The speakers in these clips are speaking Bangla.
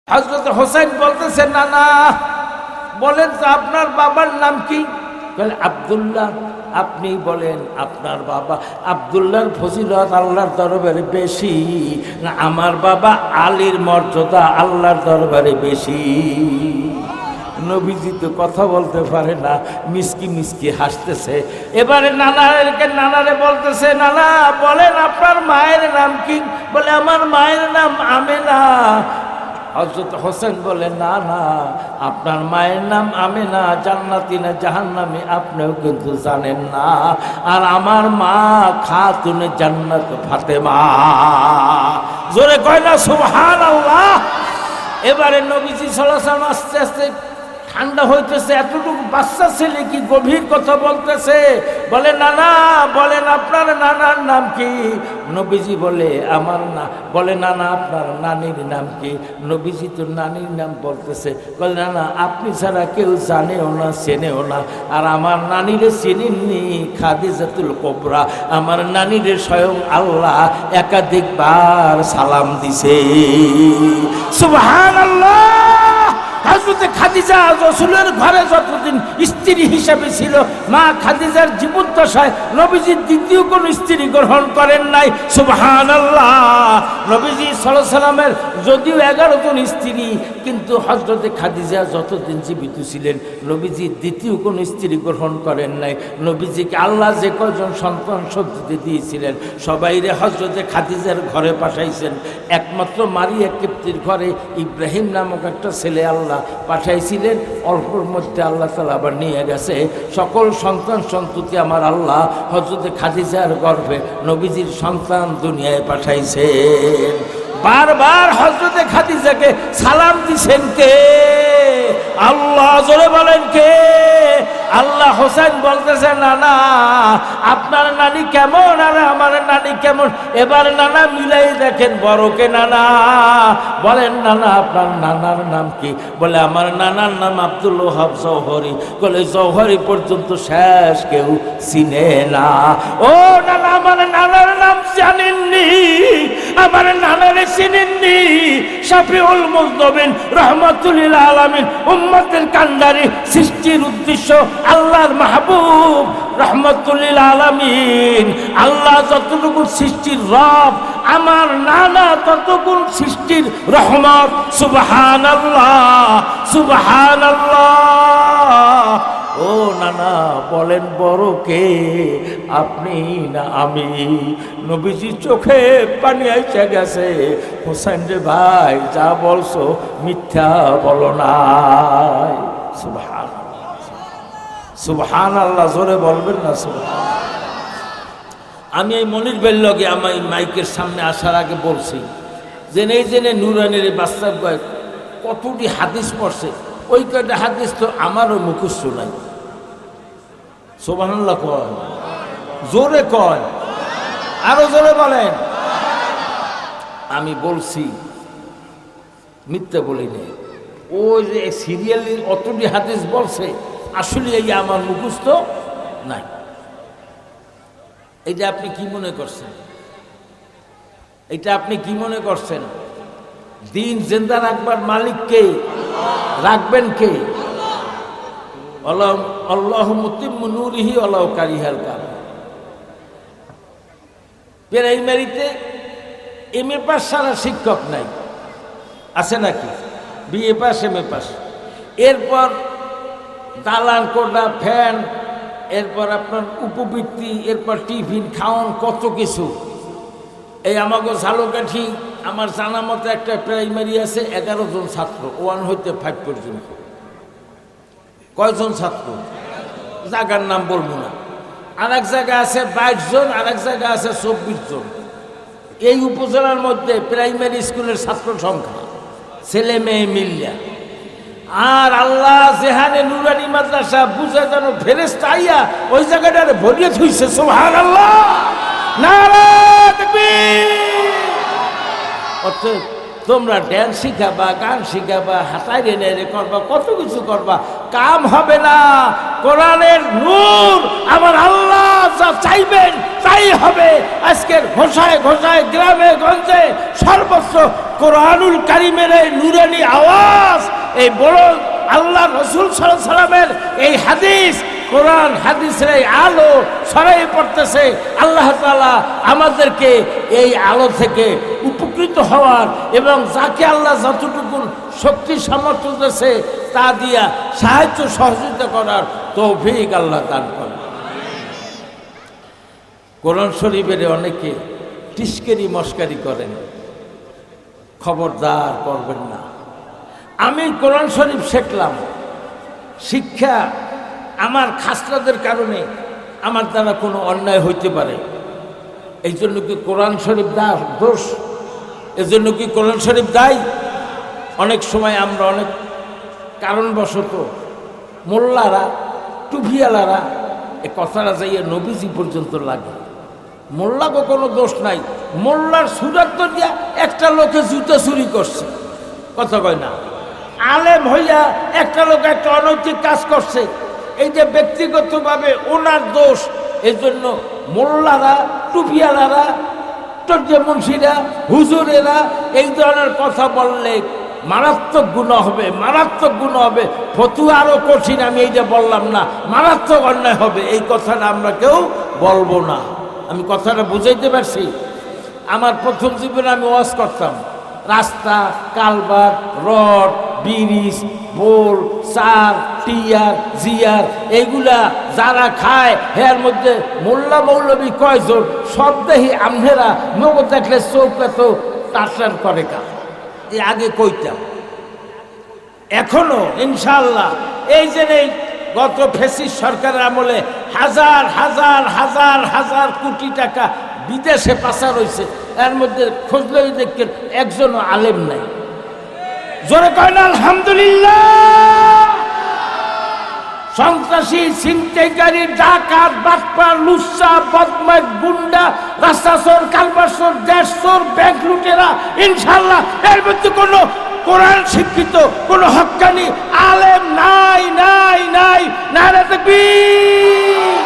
হযরত হোসেন বলতেছেন, না না, বলেন তো আপনার বাবার নাম কি? বলে আব্দুল্লাহ। আপনি বলেন আপনার বাবা আব্দুল্লাহর ফজিলত আল্লাহর দরবারে বেশি না আমার বাবা আলীর মর্যাদা আল্লাহর দরবারে বেশি? নবীজি তো কথা বলতে পারে না, মিসকি মিসকি হাসতেছে। এবারে নানারে বলতেছে, নানা বলেন আপনার মায়ের নাম কি? বলে আমার মায়ের নাম আমেনা। হযরত হোসেন বলে, না না, আপনার মায়ের নাম আমেনা জান্নাতি না জাহান্নামী আপনিও কিন্তু জানেন না, আর আমার মা খাতুনে জান্নাত ফাতেমা। জোরে কয় না সুবহানাল্লাহ। এবারে নবীজি সাল্লাল্লাহু আলাইহি ওয়াসাল্লাম আস্তে আস্তে ঠান্ডা হইতেছে, এতটুকু বাচ্চা ছেলে কি গভীর কথা বলতেছে। বলে, নানা বলেন আপনার নানার নাম কি? নবীজি বলে, আমার না। বলে, নানা আপনার নানির নাম কি? নবীজি তো নানির নাম বলতেছে। বলে, নানা আপনি ছাড়া কেউ জানেও না চেনেও না, আর আমার নানিরে চিনেননি খাদিজাতুল কুবরা। আমার নানিরে স্বয়ং আল্লাহ একাধিকবার সালাম দিছে। সুবহানাল্লাহ। হযরতে খাদিজা রাসূলের ঘরে যতদিন স্ত্রী হিসেবে ছিল, মা খাদিজার জীবদ্দশায় নবীজি দ্বিতীয় কোন স্ত্রী গ্রহণ করেন নাই। সুবহানাল্লাহ। নবীজি সাল্লাল্লাহু আলাইহি ওয়াসাল্লামের যদিও 11 জন স্ত্রী, কিন্তু হযরতে খাদিজা যতদিন জীবিত ছিলেন নবীজি দ্বিতীয় কোন স্ত্রী গ্রহণ করেন নাই। নবীজিকে আল্লাহ যে কয়জন সন্তান সন্ততি দিয়েছিলেন সবাইরে হযরতে খাদিজার ঘরে পাঠাইছেন। একমাত্র মারিয়া কিপ্তির ঘরে ইব্রাহিম নামক একটা ছেলে আল্লাহ পাঠাইছিলেন। অল্পর মধ্যে আল্লাহ তাআলা আবার নিয়ে গেছে। সকল সন্তান সন্ততি আমার আল্লাহ হযরতে খাদিজার গর্ভে নবীজির সন্তান দুনিয়ায় পাঠাইছেন। বারবার হযরতে খাদিজাকে সালাম দিছেন কে? আল্লাহ। জোরে বলেন কে? আল্লাহ। হোসেন বলতেছে, নানা আপনার নানি কেমন আর আমার নানি কেমন? এবার নানা মিলাই দেখেন বড়কে। নানা বলেন, নানা আপনার নানার নাম কি? বলে, আমার নানার নাম আব্দুল ওহাব জওহরি। বলে, জওহরি পর্যন্ত শেষ কেউ চিনে না। ও নানা, আমার নানার নাম জানেননি? আমার নানারে চিনেননি? শাফিউল মুজনবিন রাহমাতুল লিল আলামিন উম্মতের কান্ডারি, সৃষ্টির উদ্দেশ্য আল্লাহর মাহবুব রাহমাতুল লিল আলামিন। আল্লাহ যতটুকু সৃষ্টির রব, আমার নানা ততটুকু সৃষ্টির রহমত। সুবহানাল্লাহ সুবহানাল্লাহ। ও নানা বলেন বড় কে, আপনি না আমি? নবীজি চোখে পানি আইসা গেছে। হোসেন রে ভাই, যা বলছো মিথ্যা বলো নাই। সুবহানাল্লাহ সুবহানাল্লাহ। জোরে বলবেন না সুবহানাল্লাহ। আমি এই মনির বেল্লগে আমার মাইকের সামনে আসার আগে বলছি যে এই জেনে নুরানের বাচ্চার কতটি হাদিস পড়ছে, ওই কয়টা হাদিস তো আমারও মুখস্থ নাই। সুবহানাল্লাহ কয়, জোরে কয়, আরো জোরে বলেন। আমি বলছি, মিথ্যা বলি নাই। ওই যে সিরিয়ালের অতটি হাদিস বলছে, আসলে এই আমার মুখস্থ নাই। এইটা আপনি কি মনে করছেন? এটা আপনি কি মনে করছেন? দিন জিন্দা রাখবার মালিক কে? রাখবেন কে? আল্লাহু মুতিম্মু নূরিহি ওয়ালাউ কারিহাল কাফিরুন। প্রাইমারিতে এমএ পাস সারা শিক্ষক নাই, আছে নাকি? বিএ পাস, এমএ পাস, এরপর দালান কোঠা, ফ্যান, এরপর আপনার উপবৃত্তি, এরপর টিফিন খাওয়ান, কত কিছু। এই আমাকে ঝালকাঠি আমার জানা মতো একটা প্রাইমারি আছে, 11 জন ছাত্র, 1 হইতে 5 পর্যন্ত। কয়জন ছাত্র? জায়গার নাম বলবো না। আর এক জায়গা আছে 22 জন, আর এক জায়গা আছে 24 জন। এই উপজেলার মধ্যে প্রাইমারি স্কুলের ছাত্র সংখ্যা, ছেলে মেয়ে মিল্লা। আর আল্লাহ যেখানে নুরানি মাদ্রাসা বুঝে যেন ফেরেশতা আইয়া ওই জায়গাটারে ভরিয়ে থইছে। সুবহানাল্লাহ, নারে তাকবীর। অর্থাৎ তোমরা ড্যান্স শিখাবা, গান শিখাবা, হাতাই রে করবা, কত কিছু করবা, কাম হবে না। কোরআনের নূর আমার আল্লাহ যা চাইবেন তাই হবে। আজকের ঘোষায় ঘোষায়, গ্রামে গঞ্জে সর্বত্র কোরআনুল কারিমের এই নূরানি আওয়াজ, এই বড় আল্লাহ রসুল সাল্লাল্লাহু আলাইহি সাল্লামের এই হাদিস, কোরআন হাদিসের এই আলো ছড়াই পড়তেছে। আল্লাহ তাআলা আমাদেরকে এই আলো থেকে উপকৃত হওয়ার এবং যাকে আল্লাহ যতটুকু শক্তি সামর্থ্য দিয়েছে তা দিয়া সাহায্য সহযোগিতা করার তৌফিক আল্লাহ দান করেন। কোরআন শরীফের অনেকে টিস্কেরি মস্কারি করেন, খবরদার করবেন না। আমি কোরআন শরীফ শিখলাম, শিক্ষা আমার খাসলাদের কারণে আমার দ্বারা কোনো অন্যায় হইতে পারে, এই জন্য কি কোরআন শরীফ দোষ? এজন্য কি কোরআন শরীফ দায়ী? অনেক সময় আমরা অনেক কারণবশত মোল্লারা, টুপিয়ালারা এ কথাটা যাইয়ে নবীজি পর্যন্ত লাগে। মোল্লাকে কোনো দোষ নাই, মোল্লার সুরাত দিয়া একটা লোকে জুতো চুরি করছে, কথা কয় না। আলেম হইয়া একটা লোক একটা অনৈতিক কাজ করছে, এই যে ব্যক্তিগতভাবে ওনার দোষ। এই জন্য মোল্লারা, টুপিয়ালারা, মুন্সিরা, হুজুরেরা এই ধরনের কথা বললে মারাত্মক গুনাহ হবে, মারাত্মক গুনাহ হবে। ফতুয়া আরও কঠিন, আমি এইটা বললাম না, মারাত্মক অন্যায় হবে। এই কথাটা আমরা কেউ বলবো না। আমি কথাটা বুঝাইতে পারছি? আমার প্রথম জীবনে আমি ওয়াজ করতাম, রাস্তা, কালবার, রড, ব্রিজ, বোল, চার, টিয়ার, জিয়ার এইগুলা যারা খায় এর মধ্যে মোল্লা মৌলবী কয়জন, সব দেখি আমনেরা নগদ দেখলে চৌকা তো টাটান করে কা। এই আগে কইতাম, এখনো ইনশাআল্লাহ এই যে এই গত ফ্যাসিস্ট সরকারের আমলে হাজার হাজার হাজার হাজার কোটি টাকা বিদেশে পাচার হয়েছে, এর মধ্যে খুঁজলে দেখেন একজনও আলেম নাই। জোরে কয় না আলহামদুলিল্লাহ। সন্ত্রাসী, ছিনতাইকারী, ডাকাত, বাটপার, লুচ্চা, বদমাশ, গুন্ডা, রাস্তাচোর, কালবাসোর, দেশচোর, ব্যাংক লুটেরা, ইনশাআল্লাহ এর মধ্যে কোনো কোরআন শিক্ষিত, কোনো হক্কানি আলেম নাই নাই নাই। নারে তাকবীর।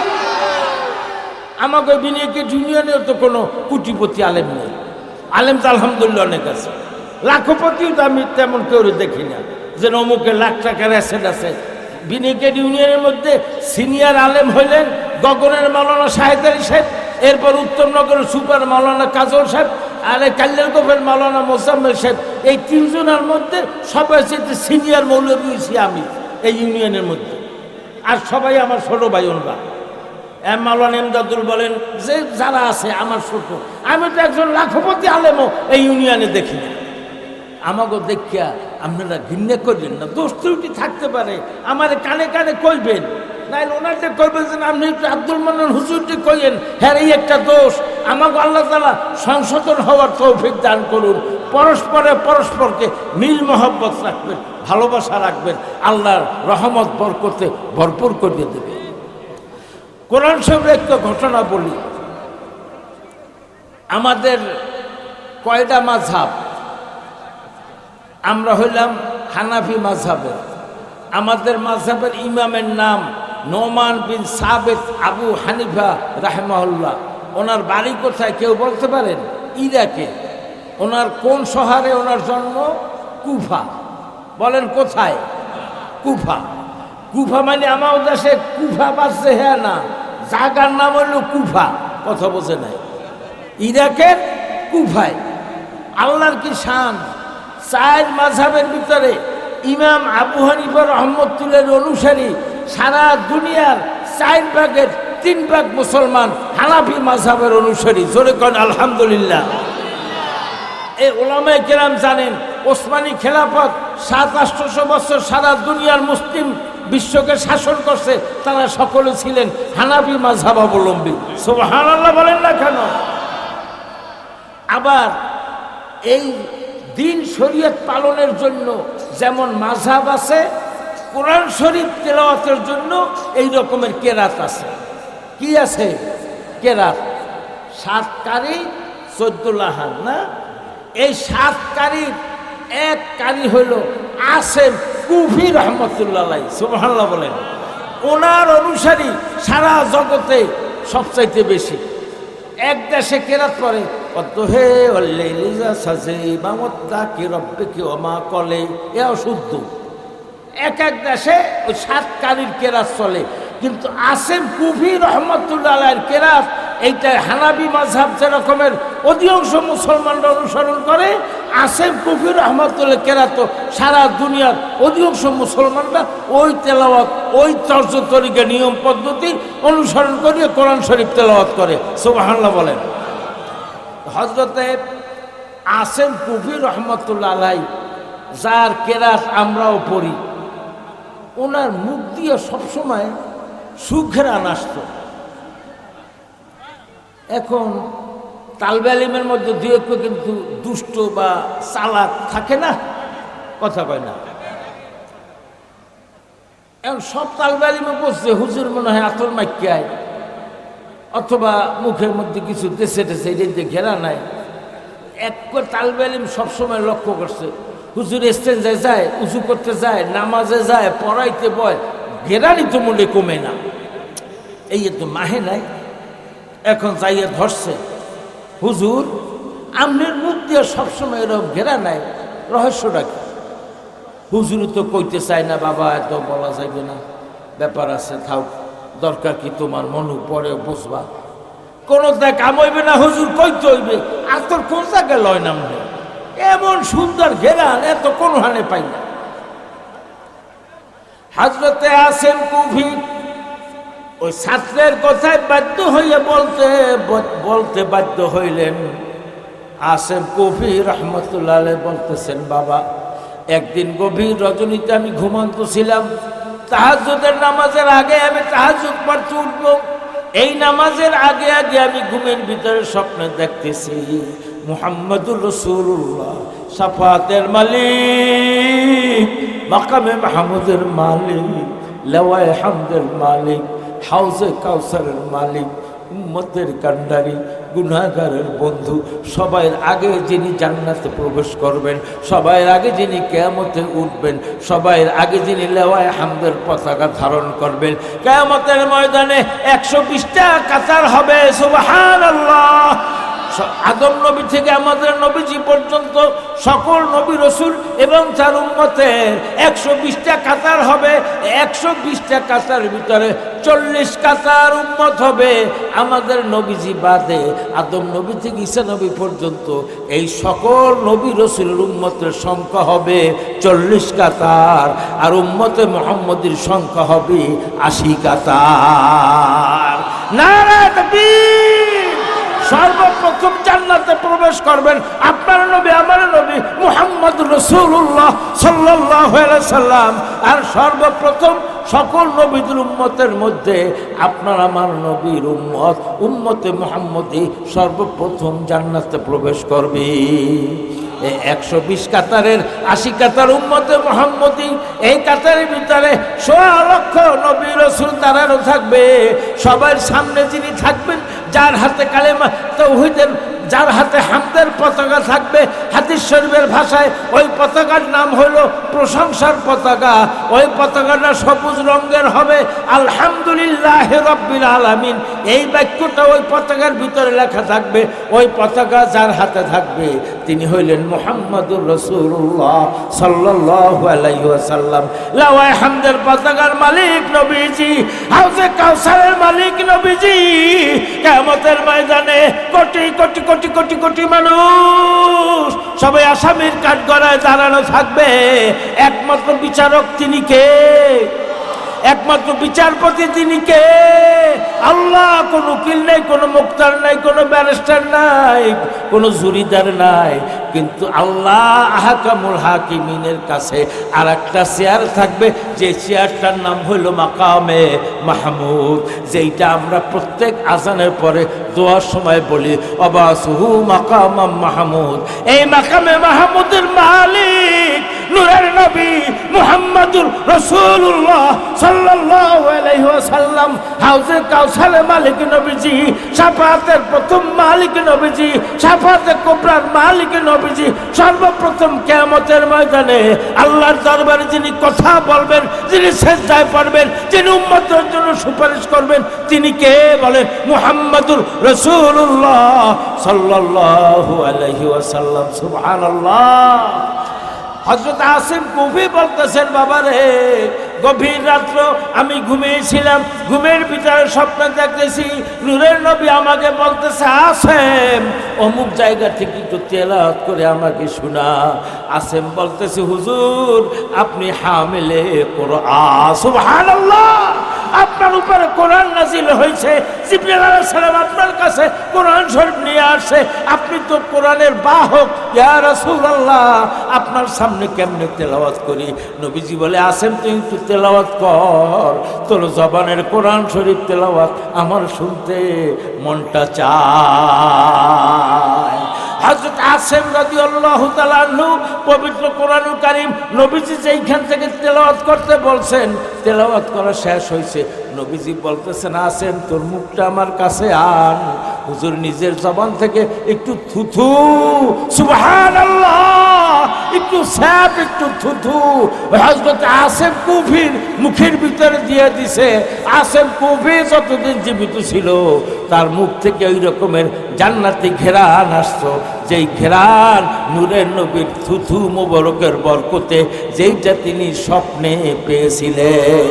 আমাকে বিনিয়োগের ইউনিয়নেও তো কোনো কোটিপতি আলেম নেই। আলেম তো আলহামদুলিল্লাহ অনেক আছে, লাখপতিও তো আমি তেমন কেউ দেখি না যে অমুকের লাখ টাকার অ্যাসেট আছে। বিনিয়োগের ইউনিয়নের মধ্যে সিনিয়র আলেম হইলেন গগনের মাওলানা শাহেদ আলী সাহেব, এরপর উত্তমনগরের সুপার মাওলানা কাজল সাহেব, আর কাল্যার গোপের মাওলানা মোসাম্মেল সাহেব। এই তিনজনের মধ্যে সবাই সিনিয়র মৌলবী হয়েছি আমি এই ইউনিয়নের মধ্যে, আর সবাই আমার ছোট ভাই ওনরা। মাওলানা এমদাদুল বলেন যে যারা আছে আমার ছোট, আমি তো একজন লাখপতি আলেমও এই ইউনিয়নে দেখি না। আমাকে দেখিয়া আপনারা ঘৃণা করবেন না, দোষ ত্রুটি থাকতে পারে, আমার কানে কানে কইবেন, নাইলে ওনারটা কইবেন যে আপনি একটু আব্দুল মান্নান হুজুরটি কইেন, হ্যাঁ এই একটা দোষ। আমাকে আল্লাহ তাআলা সংশোধন হওয়ার তৌফিক দান করুন। পরস্পরে পরস্পরকে মিল মহব্বত রাখবেন, ভালোবাসা রাখবেন, আল্লাহর রহমত বরকতে ভরপুর করে দেবে। কোরআন শরীফের একটা ঘটনা বলি। আমাদের কয়টা মাযহাব? আমরা হইলাম হানাফি মাযহাবের। আমাদের মাযহাবের ইমামের নাম নোমান বিন সাবিত আবু হানিফা রাহিমাহুল্লাহ। ওনার বাড়ি কোথায় কেউ বলতে পারেন? ইরাকে। ওনার কোন শহরে ওনার জন্ম? কুফা। বলেন কোথায়? কুফা। কুফা মানে আমার দেশে কুফা বাজছে, হ্যাঁ না, জায়গার নাম হইল কুফা। কথা বোঝে নাই? ইরাকের কুফায়। আল্লাহর কি শান! চার মাযহাবের ভিতরে ইমাম আবু হানিফা রহমতুল্লাহর অনুসারী সারা দুনিয়ার 4 ভাগের 3 ভাগ মুসলমান হানাফি মাযহাবের অনুসারী। জোরে কোন আলহামদুলিল্লাহ। এই ওলামায়ে কেরাম জানেন ওসমানী খেলাফত 700-800 বছর সারা দুনিয়ার মুসলিম বিশ্বকে শাসন করছে, তারা সকলে ছিলেন হানাফি মাযহাব অবলম্বী। সুবহানাল্লাহ বলেন না কেন? আবার এই দিন শরীয়ত পালনের জন্য যেমন মাযহাব আছে, কোরআন শরীফ তেলাওয়াতের জন্য এই রকমের কেরাত আছে। কি আছে? কেরাত। 7 কারি 14 লাহান না? এই 7 কারির এক কারি হইল আসেম কুফি রহমতুল্লাহ আলাইহি, সুবহানাল্লাহ বলেন। ওনার অনুসারী সারা জগতে সবচাইতে বেশি। এক দেশে কেরাত পরে কত হে অল্লাইলিজা সাজে বামত্তা কি রব্বে কি ওমা কলে, এ অশুদ্ধ। এক এক দেশে ওই 7 কারির কেরাত চলে, কিন্তু আসেম কুফি রহমতুল্লাহ আলাইহির কেরাত এইটা হানাবি মাযহাব যে রকমের অধিকাংশ মুসলমানরা অনুসরণ করে, আসেম কুফি রহমতুল্লাহ কেরাত সারা দুনিয়ার অধিকাংশ মুসলমানরা ওই তেলাওয়াত, ওই তর্জ তরিকা নিয়ম পদ্ধতি অনুসরণ করে কোরআন শরীফ তেলাওয়াত করে, সুবহানাল্লাহ বলেন। হযরতে আসেম কুফি রহমতুল্লাহ আলাইহি যার কেরাত আমরাও পড়ি, ওনার মুখ দিয়ে সবসময় সুঘ্রাণ আসত। এখন তালবে আলিমের মধ্যে দু একটু কিন্তু দুষ্ট বা চালাক থাকে না, কথা কয় না। এখন সব তালবে আলিমে বসছে, হুজুর মনে হয় আতর মাইকায় অথবা মুখের মধ্যে কিছু দেশে টেসে এটা ঘেরা নাই। এক তালবে আলিম সবসময় লক্ষ্য করছে, হুজুর স্টেঞ্জায় যায়, উজু করতে যায়, নামাজে যায়, পড়াইতে বয়, ঘেরানি তো মনে কমে না, এই তো মাহে নাই। এখন যাইয়ে ধরছে, হুজুর আমনের মুখ দিয়ে সবসময় এরকম ঘেরা নাই, রহস্যটা কি? হুজুর তো কইতে চায় না, বাবা এত বলা যাইবে না, ব্যাপার আছে, থাও, দরকার কি তোমার মনু পরে বুঝবা, কোনো কাম হইবে না, হুজুর কইতে হইবে। আর তোর কোন জায়গায় লয় না মনে, এমন সুন্দর ঘেরান এত কোন হানে পাই না। হযরতে আসেম কুফি ওই ছাত্রের কথায় বাধ্য হইয়া বলতে বাধ্য হইলেন। আসেম কুফি রহমতুল্লাহ আলাইহি বলতেছেন, বাবা একদিন গভীর রজনীতে আমি ঘুমন্ত ছিলাম, তাহাজ্জুদের নামাজের আগে আমি তাহাজ্জুদ পড়তে উঠব। এই নামাজের আগে আগে আমি ঘুমের ভিতরে স্বপ্নে দেখতেছি মুহাম্মদুর রাসূলুল্লাহ শাফাতের মালিক, মাকামে মাহমুদের মালিক, লাওয়ায়ে হামদের মালিক, হাউজে কাউসারের মালিক, উম্মতের কান্ডারি, গুনাহগারের বন্ধু, সবার আগে যিনি জান্নাতে প্রবেশ করবেন, সবার আগে যিনি কিয়ামতে উঠবেন, সবার আগে যিনি লাওয়ায়ে হামদের পতাকা ধারণ করবেন, কিয়ামতের ময়দানে 120টা কাতার হবে, সুবহানাল্লাহ। আদম নবী থেকে আমাদের নবীজি পর্যন্ত সকল নবী রসুল এবং তার উম্মতের 120টা কাতার হবে। 120টা কাতার ভিতরে 40 কাতার উম্মত হবে আমাদের নবীজি বাদে। আদম নবী থেকে ঈসা নবী পর্যন্ত এই সকল নবী রসুলের উম্মতের সংখ্যা হবে 40 কাতার, আর উম্মতে মুহাম্মদীর সংখ্যা হবে 80 কাতার। নারায়ে তাকবীর। সর্বপ্রথম জান্নাতে প্রবেশ করবেন আপনার নবী, আমার নবী মুহাম্মদ রাসূলুল্লাহ সাল্লাল্লাহু আলাইহি সাল্লাম। আর সর্বপ্রথম সকল নবীদের উম্মতের মধ্যে আপনার আমার নবীর উম্মত, উম্মতে মুহাম্মদী সর্বপ্রথম জান্নাতে প্রবেশ করবে। 120 কাতারের 80 কাতার উম্মতে মুহাম্মদী, এই কাতারের ভিতরে 1.5 লক্ষ নবী রাসূল তারারও থাকবে। সবার সামনে যিনি থাকবেন, যার হাতে কালেমা তাওহীদের, যার হাতে হামদের পতাকা থাকবে, হাদিস শরীফের ভাষায় ওই পতাকার নাম হলো প্রশংসার পতাকা। ওই পতাকাটা সবুজ রঙের হবে, আলহামদুলিল্লাহি রাব্বিল আলামিন, এই বাক্যটা ওই পতাকার ভিতরে লেখা থাকবে। ওই পতাকা যার হাতে থাকবে তিনি হইলেন মুহাম্মদুর রাসূলুল্লাহ সাল্লাল্লাহু আলাইহি ওয়াসাল্লাম। লাওয়ায়ে হামদের পতাকার মালিক নবীজি, হাউজে কাউসারের মালিক নবীজি। কিয়ামতের ময়দানে কোটি কোটি কোটি কোটি কোটি মানুষ সবাই আসামির কাঠগড়ায় দাঁড়ানো থাকবে। একমাত্র বিচারক তিনি কে? একমাত্র বিচারপতি তিনি কে? আল্লাহ। কোনো উকিল নাই, কোনো মুক্তার নাই, কোনো ব্যারিস্টার নাই, কোনো জুরিদার নাই, কিন্তু আল্লাহ আহকামুল হাকিমিনের কাছে আর একটা চেয়ার থাকবে, যে চেয়ারটার নাম হইল মাকামে মাহমুদ, যেইটা আমরা প্রত্যেক আজানের পরে দোয়ার সময় বলি, অবাসুহু মাকামাম মাহমুদ। এই মাকামে মাহমুদের মালিক নূরের নবী মুহাম্মাদুর রাসূলুল্লাহ সাল্লাল্লাহু আলাইহি ওয়াসাল্লাম, হাউজে কাউসারের মালিক নবীজি, শাফাআতের প্রথম মালিক নবীজি, শাফাআতে কুবরার মালিক নবীজি, সর্বপ্রথম কিয়ামতের ময়দানে আল্লাহর দরবারে যিনি কথা বলবেন, যিনি সিজদায় পড়বেন, যিনি উম্মতের জন্য সুপারিশ করবেন, তিনি কে বলেন? মুহাম্মাদুর রাসূলুল্লাহ সাল্লাল্লাহু আলাইহি ওয়াসাল্লাম। সুবহানাল্লাহ। হযরত আসিম কুফি বলতেছেন, বাবা রে, গভীর রাত্র আমি ঘুমিয়েছিলাম, ঘুমের ভিতরে স্বপ্ন দেখতেছি নূরের নবী আমাকে বলতেছে, আসেম অমুক জায়গা থেকে একটু তেলাওয়াত করে আমাকে শোনা। আসেম বলতেছে, হুজুর আপনি হামিলে কোরআন। সুবহানাল্লাহ। আপনার উপরে কোরআন নাজিল হয়েছে, জিবরিল আলাইহিস সালাম আপনার কাছে কোরআন শরীফ নিয়ে আসে, আপনি তো কোরআনের বাহক, ইয়া রাসূলুল্লাহ আপনার সামনে কেমনে তেলাওয়াত করি? নবীজি বলে, আসেন তুই একটু তেলাওয়াত কর, তোর জবানের কোরআন শরীফ তেলাওয়াত আমার শুনতে মনটা চায়। হযরত আসিম রাদিয়াল্লাহু তাআলা আনহু পবিত্র কোরআনুল কারীম নবীজি যেইখান থেকে তেলাওয়াত করতে বলছেন, তেলাওয়াত করা শেষ হয়েছে, নবীজি বলতেছেন, আসেন তোর মুখটা আমার কাছে আন। হুজুর নিজের জবান থেকে একটু থুথু, সুবহানাল্লাহ, একটু স্যাপ, একটু থুথু হযরত আসিম কুফির মুখের ভিতরে দিয়ে দিছে। আসিম কুফি যতদিন জীবিত ছিল তার মুখ থেকে ওই রকমের জান্নাতি ঘেরান আসতো, যেই ঘেরান নূরের নবীর থুথু মোবারকের বরকতে, যেইটা তিনি স্বপ্নে পেয়েছিলেন।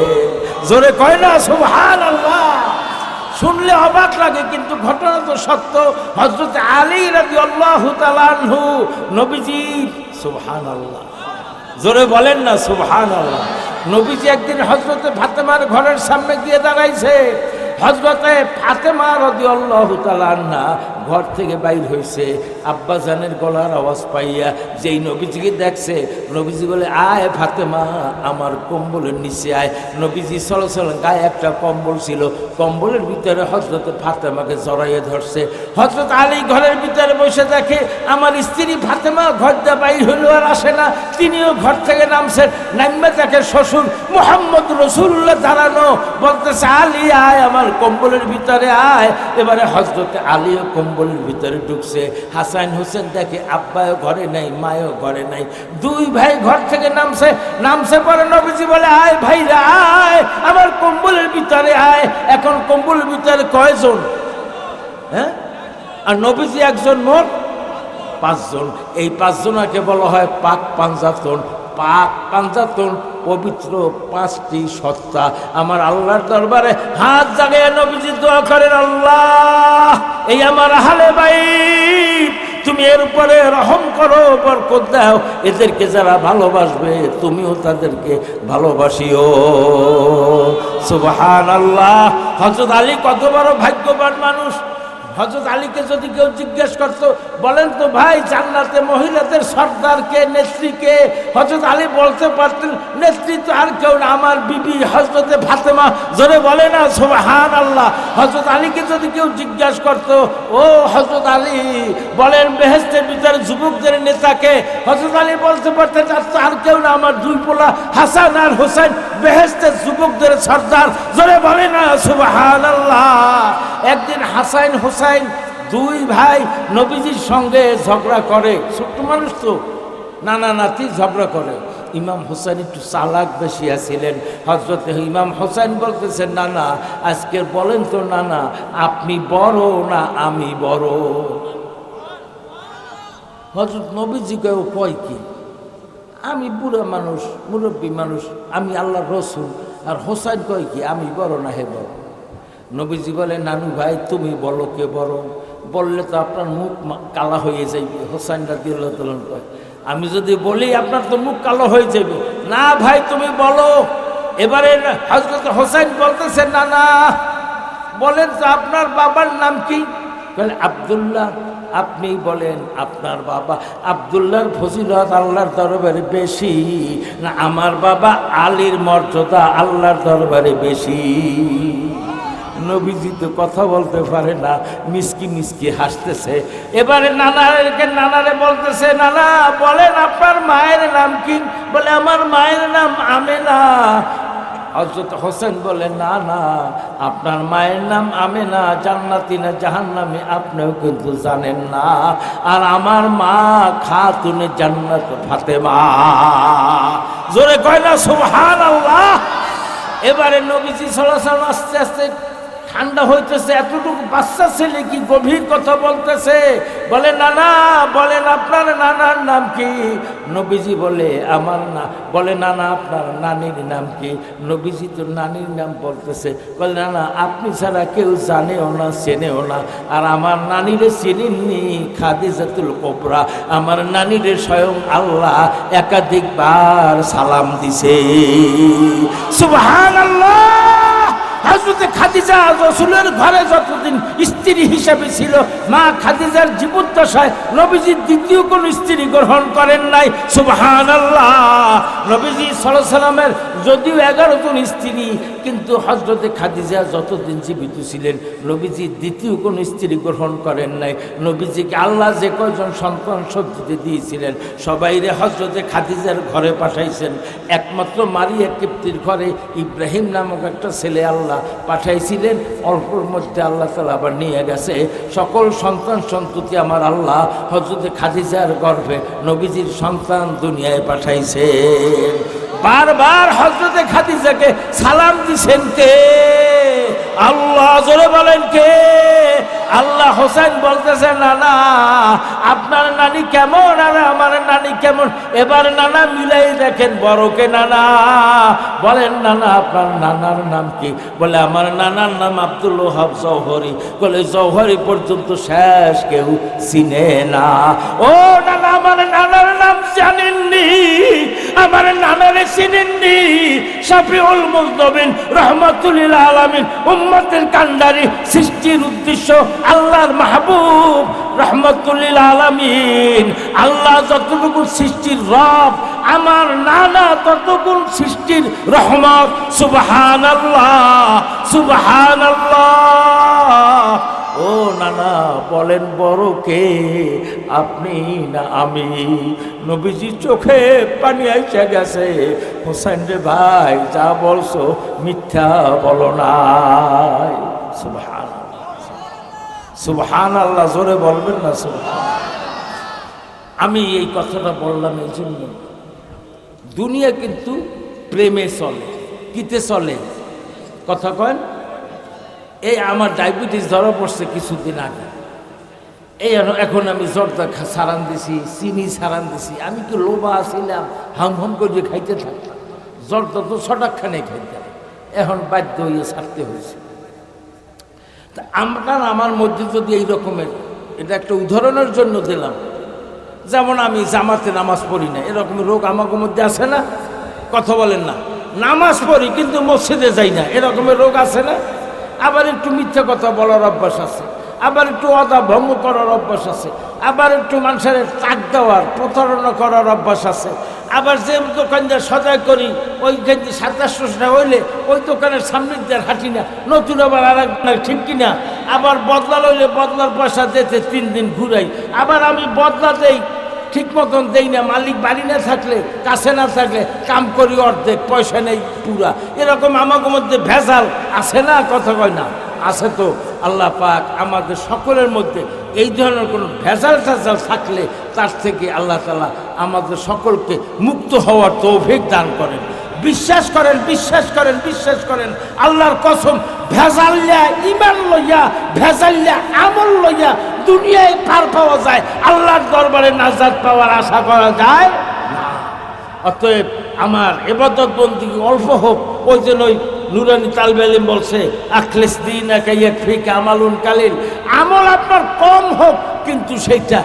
জোরে কয় না সুবহানাল্লাহ। শুনলে অবাক লাগে কিন্তু ঘটনা তো সত্য। হযরত আলী রাদিয়াল্লাহু তাআলা আনহু নবীজি, সুবহানাল্লাহ, জোরে বলেন না সুবহানাল্লাহ। নবীজি একদিন হযরতে ফাতেমার ঘরের সামনে গিয়ে দাঁড়াইছে। হযরতে ফাতেমা রাদিয়াল্লাহু তাআলা আনহা ঘর থেকে বাইর হয়েছে, আব্বাজানের গলার আওয়াজ পাইয়া যেই নবীজিকে দেখছে, নবীজি বলে, আয় ফাতেমা আমার কম্বলের নিচে আয়। নবীজি সলসল গায়ে একটা কম্বল ছিল, কম্বলের ভিতরে হযরতে ফাতেমাকে জড়াইয়ে ধরছে। হযরত আলী ঘরের ভিতরে বসে দেখে আমার স্ত্রী ফাতেমা ঘর দিয়ে বাইর হইল আর আসে না। তিনিও ঘর থেকে নামছেন, নামে দেখে শ্বশুর মুহাম্মদ রাসূলুল্লাহ দাঁড়ানো, বলতেছে, আলী আয় আমার কম্বলের ভিতরে আয়। এবারে হযরতে আলীও কম্বলের ভিতরে ঢুকছে। হাসান হোসেন দেখে আব্বাও ঘরে নাই, মায়ও ঘরে নাই, দুই ভাই ঘর থেকে নামছে পরে নবীজি বলে, আয় ভাইরা আয় আমার কম্বলের ভিতরে আয়। এখন কম্বলের ভিতরে কয়জন? হ্যাঁ, আর নবীজি একজন, মোট 5 জন। এই 5 জনাকে বলা হয় পাক পাঞ্জাতন। পাক পাঞ্জাতন পবিত্র 5টি সত্তা। আমার আল্লাহর দরবারে হাত জাগায় নবীজি দোয়া করেন, আল্লাহ এই আমার আহলে বাইত তুমি এর উপরে রহম করো, বরকত দাও, এদেরকে যারা ভালোবাসবে তুমিও তাদেরকে ভালোবাসিও। সুবহানাল্লাহ। হযরত আলী কত বড় ভাগ্যবান মানুষ। হযরত আলীকে যদি কেউ জিজ্ঞেস করতো, বলেন তো ভাই জান্নাতে মহিলাদের সর্দার কে, নেত্রী কে? হযরত আলী বলতে পারতেন, নেত্রী তো আর কেউ না, আমার বিবি হযরতে ফাতেমা। জোরে বলে না সুবহানাল্লাহ। হযরত আলীকে যদি কেউ জিজ্ঞেস করতো, ও হযরত আলী বলেন বেহেশতের ভিতরে যুবকদের নেতাকে? হযরত আলী বলতে পারতেন, আর কেউ না, আমার 2 পোলা হাসান আর হোসেন বেহেশতের যুবকদের সর্দার। জোরে বলে না সুবহানাল্লাহ। একদিন হাসান হোসেন 2 ভাই নবীজির সঙ্গে ঝগড়া করে। ছোট্ট মানুষ তো, নানা নাতি ঝগড়া করে। ইমাম হোসেন একটু চালাক বেশি ছিলেন। হযরত ইমাম হোসেন বলতেছেন, নানা আজকে বলেন তো নানা, আপনি বড় না আমি বড়? হযরত নবীজি কয় কি, আমি বুড়া মানুষ, মুরব্বী মানুষ, আমি আল্লাহর রাসূল। আর হোসেন কয় কি, আমি বড় না হে বড়? নবীজি বলে, নানু ভাই তুমি বলো কে বড়? বললে তো আপনার মুখ কালা হয়ে যাইবে। হোসেন রাদিয়াল্লাহু তাআলা কয়, আমি যদি বলি আপনার তো মুখ কালো হয়ে যাবে। না ভাই তুমি বলো। এবারে হযরত হোসেন বলতেছেন, না না বলেন তো আপনার বাবার নাম কি? বলে আব্দুল্লাহ। আপনি বলেন আপনার বাবা আব্দুল্লাহর ফজিলত আল্লাহর দরবারে বেশি না আমার বাবা আলীর মর্যাদা আল্লাহর দরবারে বেশি? নবীজি তো কথা বলতে পারে না, মিসকি মিসকি হাসতেছে। এবারে নানারে বলতেছে, নানা বলেন আপনার মায়ের নাম কি? বলে আমার মায়ের নাম আমেনা। হযরত হোসেন বলে, না না, আপনার মায়ের নাম আমেনা জান্নাতি না জাহান্নামী আপনিও কিন্তু জানেন না, আর আমার মা খাতুনে জান্নাত ফাতেমা। জোরে কয় না সুবহানাল্লাহ। এবারে নবীজি সাল্লাল্লাহু আলাইহি ওয়াসাল্লাম আস্তে আস্তে ঠান্ডা হইতেছে, এতটুকু বাচ্চা ছেলে কি গভীর কথা বলতেছে। বলে, নানা বলেন আপনার নানার নাম কি? নবীজি বলে, আমার না। বলে, নানা আপনার নানির নাম কি? নবীজি তো নানির নাম বলতেছে। বলে, নানা আপনি ছাড়া কেউ জানেও না, চেনেও না, আর আমার নানিরে চিনেননি খাদিজাতুল কুবরা। আমার নানিরে স্বয়ং আল্লাহ একাধিকবার সালাম দিছে। সুবহানাল্লাহ। হযরত খাদিজা রাসূলের ঘরে যতদিন স্ত্রী হিসেবে ছিল, মা খাদিজার জীবদ্দশায় নবীজি দ্বিতীয় কোন স্ত্রী গ্রহণ করেন নাই। সুবহানাল্লাহ। নবীজি সাল্লাল্লাহু আলাইহি ওয়াসাল্লামের যদিও 11 জন স্ত্রী, কিন্তু হযরত খাদিজা যতদিন জীবিত ছিলেন নবীজি দ্বিতীয় কোন স্ত্রী গ্রহণ করেন নাই। নবীজিকে আল্লাহ যে কয়জন সন্তান সন্ততি দিয়েছিলেন সবাইরে হযরত খাদিজার ঘরে পাঠাইছেন। একমাত্র মারিয়া কিপ্তির ঘরে ইব্রাহিম নামক একটা ছেলে আল্লাহ পাঠাইছিলেন। অল্পর মধ্যে আল্লাহ তাআলা আবার নিয়ে গেছে। সকল সন্তান সন্ততি আমার আল্লাহ হযরত খাদিজার গর্ভে নবীজির সন্তান দুনিয়ায় পাঠাইছেন। বারবার হযরতে খাদিজাকে সালাম দিছেন কে? আল্লাহ। জোরে বলেন কে? আল্লাহ। হোসেন বলতেছে, নানা আপনার নানি কেমন আর আমার নানি কেমন? এবার নানা মিলাই দেখেন বড়কে। নানা বলেন, নানা আপনার নানার নাম কি? বলে, আমার নানার নাম আব্দুল ওহাব জওহরি। বলে, জওহরি পর্যন্ত শেষ কেউ চিনে না। ও নানা, আমার নানার নাম জানেননি? আমার নানারে চিনেননি? শাফিউল মুজনবিন রাহমাতুল লিল আলামিন, উম্মতের কান্ডারি, সৃষ্টির উদ্দেশ্য আল্লাহর মাহবুব রাহমাতুল লিল আলামিন। আল্লাহ যতটুকু সৃষ্টির রব, আমার নানা ততটুকু সৃষ্টির রহমত। সুবহানাল্লাহ, সুবহানাল্লাহ। ও নানা বলেন বড় কে, আপনি না আমি? নবীজি চোখে পানি আইসা গেছে। হোসেন রে ভাই, যা বলছো মিথ্যা বলো নাই। সুবহানাল্লাহ, সুবহানাল্লাহ। জোরে বলবেন না সুবহানাল্লাহ। আমি এই কথাটা বললাম এই জন্য, দুনিয়া কিন্তু প্রেমে চলে। কিতে চলে? কথা কয়। এই আমার ডায়াবেটিস ধরা পড়ছে কিছুদিন আগে। এই এখন আমি জর্দা সারান দিছি, চিনি সারান দিছি। আমি কি লোভা আসিলাম, হাম হাম করে খাইতে থাকতাম। জর্দা তো ছটাকখানে খাইতাম, এখন বাধ্য হয়ে ছাড়তে হয়েছে। তা আমার মধ্যে যদি এই রকমের, এটা একটা উদাহরণের জন্য দিলাম, যেমন আমি জামাতে নামাজ পড়ি না, এরকম রোগ আমার মধ্যে আছে না? কথা বলেন না। নামাজ পড়ি কিন্তু মসজিদে যাই না, এরকমের রোগ আছে না? আবার একটু মিথ্যা কথা বলার অভ্যাস আছে, আবার একটু অদা ভঙ্গ করার অভ্যাস আছে, আবার একটু মানুষের টাক দেওয়ার প্রতারণা করার অভ্যাস আছে। আবার যে দোকান দিয়ে সজাগ করি ওইখান দিয়ে 2700 হইলে ওই দোকানের সামনে দিয়ে হাঁটি না, নতুন আবার আর এক, ঠিক কিনা? আবার বদলা লইলে বদলার পয়সা দিতে 3 দিন ঘুরাই। আবার আমি বদলা দেই ঠিক মতন দেই না, মালিক বাড়ি না থাকলে, কাছে না থাকলে কাম করি অর্ধেক, পয়সা নেই পুরা। এরকম আমাদের মধ্যে ভেজাল আছে না? কথা কয় না? আছে তো। আল্লাহ পাক আমাদের সকলের মধ্যে এই ধরনের কোনো ভেজাল টেজাল থাকলে তার থেকে আল্লাহ তাআলা আমাদের সকলকে মুক্ত হওয়ার তৌফিক দান করেন। বিশ্বাস করেন, বিশ্বাস করেন, বিশ্বাস করেন। আল্লাহর কসম, ভেজাল্লা ইমান লইয়া, ভেজাল্লা আমল লইয়া দুনিয়ায় পার পাওয়া যায়, আল্লাহর দরবারে নাজাত পাওয়ার আশা করা যায় না। অতএব আমার ইবাদত বন্দেগী অল্প হোক, ওই জন্য ওই নুরানি তালবে ইলম বলছে, আখলিস দীনাকা ইয়াকফিকা আমালুন কালিল। আমল আপনার কম হোক কিন্তু সেইটা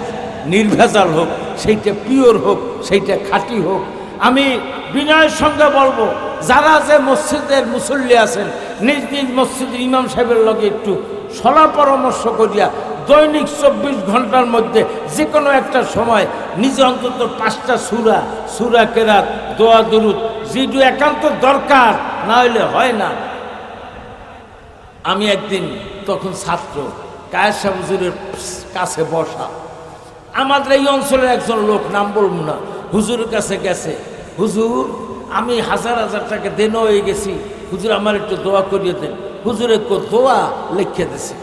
নির্ভেজাল হোক, সেইটা পিওর হোক, সেইটা খাঁটি হোক। আমি বিনয়ের সঙ্গে বলবো, যারা যে মসজিদের মুসল্লি আছেন, নিজ নিজ মসজিদের ইমাম সাহেবের লগে একটু সলা পরামর্শ করিয়া দৈনিক 24 ঘন্টার মধ্যে যে কোনো একটা সময় নিজে অন্তত 5টা সূরা কেরাত, দোয়া দুরুদ, যেটু একান্ত দরকার, না হইলে হয় না। আমি একদিন তখন ছাত্র, কায়েস শাহ হুজুরের কাছে বসা। আমাদের এই অঞ্চলের একজন লোক, নাম বলবো না, হুজুরের কাছে গেছে, হুজুর আমি হাজার হাজার টাকা দেন হয়ে গেছি, হুজুর আমার একটু দোয়া করিয়ে দেন। হুজুরে দোয়া লিখে দিছে,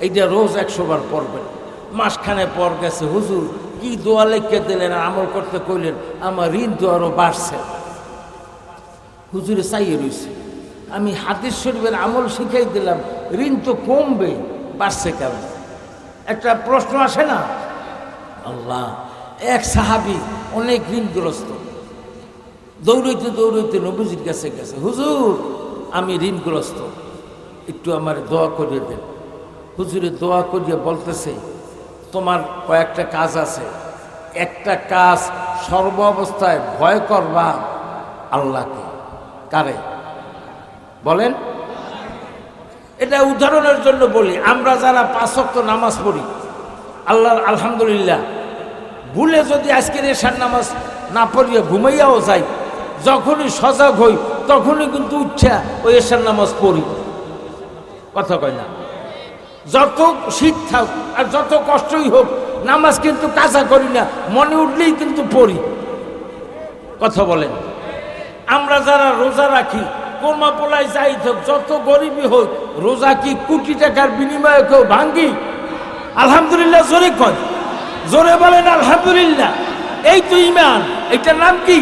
এইটা রোজ 100 বার পড়বেন। মাসখানে পর গেছে, হুজুর কি দোয়া লিখে দিলেন, আমল করতে কইলেন, আমার ঋণ তো আরো বাড়ছে। হুজুরে চাইয়ে রয়েছে, আমি হাদিস শরীফের আমল শিখাই দিলাম, ঋণ তো কমবে, বাড়ছে কেন? একটা প্রশ্ন আসে না? আল্লাহ, এক সাহাবী অনেক ঋণগ্রস্ত, দৌড়াইতে দৌড়াইতে নবীজির কাছে গেছে, হুজুর আমি ঋণগ্রস্ত, একটু আমার দোয়া করিয়ে দেন। হুজুরে দোয়া করিয়ে বলতেছে, তোমার কয়েকটা কাজ আছে, একটা কাজ সর্ব অবস্থায় ভয় করবা আল্লাহকে। কারে বলেন? এটা উদাহরণের জন্য বলি, আমরা যারা 5 ওয়াক্ত নামাজ পড়ি, আল্লাহর আলহামদুলিল্লাহ, ভুলে যদি আজকের এশার নামাজ না পড়িয়ে ঘুমাইয়াও যাই, যখনই সজাগ হই তখনই কিন্তু উঠা ওই এশার নামাজ পড়ি। কথা কয় না? যত শীত থাক আর যত কষ্টই হোক, নামাজ কিন্তু কাজা করি না, মনে উঠলেই কিন্তু পড়ি। কথা বলেন? আমরা যারা রোজা রাখি, কোরমা পোলাই যাই হোক, যত গরিবই হোক, রোজা কি কোটি টাকার বিনিময়ে কেউ ভাঙ্গি? আলহামদুলিল্লাহ জোরে কয়, জোরে বলেন আলহামদুলিল্লাহ। এই তো ঈমান, এটার নাম কি?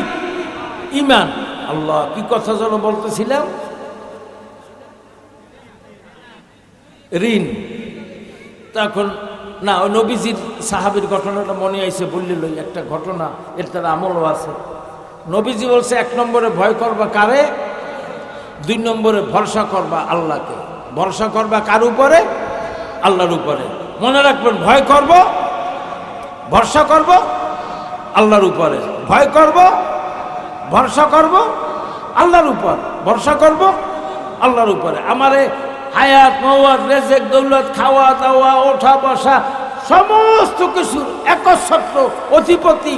ঈমান। আল্লাহ, কি কথা যেন বলতেছিলাম, ঋণ। তখন না, ওই নবীজির সাহাবীর ঘটনাটা মনে আইছে, বললে লই একটা ঘটনা, এর তার আমলও আছে। নবীজি বলছে, 1 নম্বরে ভয় করবা কারে, 2 নম্বরে ভরসা করবা আল্লাহকে। ভরসা করবা কার উপরে? আল্লাহর উপরে। মনে রাখবেন, ভয় করব, ভরসা করব আল্লাহর উপরে, ভয় করব, ভরসা করব আল্লাহর উপর, ভরসা করব আল্লাহর উপরে। আমারে হায়াত, মওয়াত, রেজেক, দৌলত, খাওয়া দাওয়া, ওঠা বসা, সমস্ত কিছুর একচ্ছত্র অধিপতি,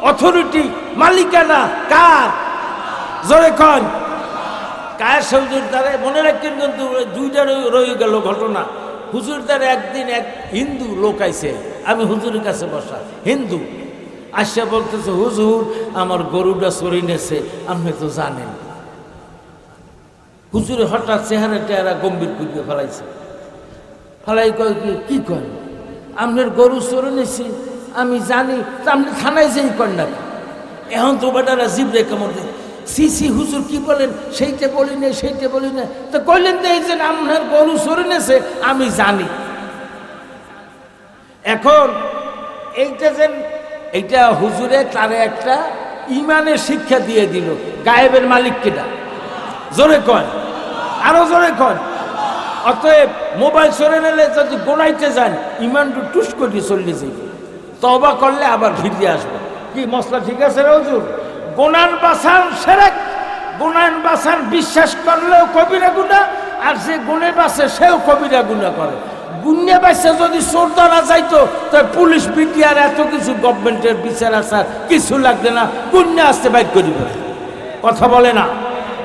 অথরিটি, মালিকানা কার? জোরে কন। কায়েস হুজুর দ্বারে মনে রাখেন, কিন্তু 2টা রয়ে গেল ঘটনা। হুজুর দ্বারে একদিন এক হিন্দু লোক আইছে, আমি হুজুরের কাছে বসা, হিন্দু আসিয়া বলতেছে, হুজুর আমার গরুটা চুরি নেছে, আপনি তো জানেন। হুজুরে হঠাৎ চেহারা টেহারা গম্ভীর করিয়ে ফেলাইছে, ফেলাই কয়, কি কয়, আপনার গরু চুরি নেছি আমি জানি, তা আপনি থানায় যেই কর না। এখন তো বেটারা জিবরে কেমন, সি সি হুজুর কি বলেন, সেইটা বলি না, সেইটা বলি না। তো কইলেন তো, এই যে আপনার গরু চুরি নেছে আমি জানি। এখন এইটা যে, এইটা হুজুরে তারে একটা ইমানের শিক্ষা দিয়ে দিল। গায়েবের মালিক কেটা? জোরে কয়, আরো জোরে কয়। অতএব মোবাইল সরে নিলে যদি গোনাইতে যান, ইমানটু টুস করে চলে যাবে, তওবা করলে আবার ফিরে আসবে। কি মশলা ঠিক আছে রে হুজুর? গোনান বাসান সেরেক, গোনান বাসান বিশ্বাস করলেও কবিরা গুনাহ, আর যে গুণে বাসে সেও কবিরা গুনাহ করে। গুণে বাসে যদি চোর ধরা যাইতো, তাই পুলিশ বিটিআর এত কিছু গভর্নমেন্টের বিচার আসার কিছু লাগবে না, গুণে আসতে বাইর করিবে। কথা বলে না?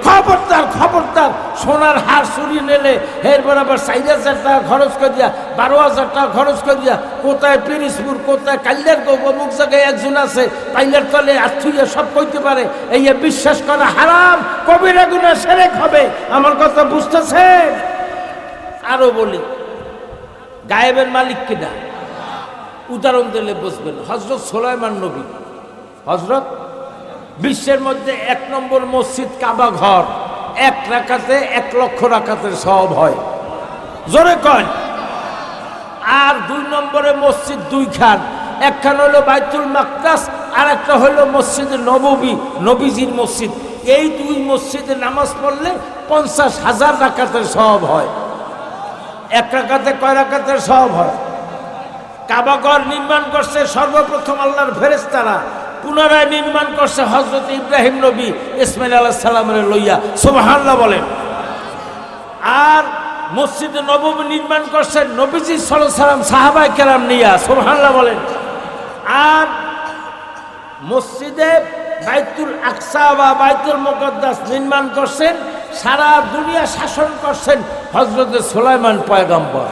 খবরদার, খবরদার। সোনার হার চুরি নিলে এরপর আবার 4,000 টাকা খরচ করিয়া, 12,000 টাকা খরচ করিয়া, কোথায় পিরিসপুর, কোথায় কাল্যার অমুক জায়গায় একজন আছে, পাইলার তলে আত্মীয় সব কইতে পারে, এই বিশ্বাস করা হারাম, কবিরা গুনাহ, শিরক হবে। আমার কথা বুঝতেছেন? আরো বলি, গায়েবের মালিক কিনা? উদাহরণ দিলে বুঝবেন। হযরত সুলাইমান নবী, হযরত, বিশ্বের মধ্যে 1 নম্বর মসজিদ কাবা ঘর, 1 রাকাতে 1 লক্ষ রাকাতের সওয়াব হয়। জোরে কয়। আর 2 নম্বরে মসজিদ 2 খান, একখান হলো বাইতুল মাকদাস, আর একটা হলো মসজিদে নববী, নবীজির মসজিদ। এই 2 মসজিদে নামাজ পড়লে 50,000 রাকাতের সওয়াব হয়। 1 রাকাতে কয় রাকাতের সওয়াব হয়? কাবা ঘর নির্মাণ করছে সর্বপ্রথম আল্লাহর ফেরেশতারা, পুনরায় নির্মাণ করছে হযরত ইব্রাহিম নবী ইসমাইল আলাইহিস সালামের লইয়া। সুবহানাল্লাহ বলেন। আর মসজিদে নববী নির্মাণ করছেন নবীজি সাল্লাল্লাহু আলাইহি সাল্লাম সাহাবায়ে কেরাম নিয়া। সুবহানাল্লাহ বলেন। আর মসজিদে বাইতুল আকসা বা বাইতুল মুকদ্দাস নির্মাণ করছেন, সারা দুনিয়া শাসন করছেন হযরতে সুলাইমান পয়গম্বর।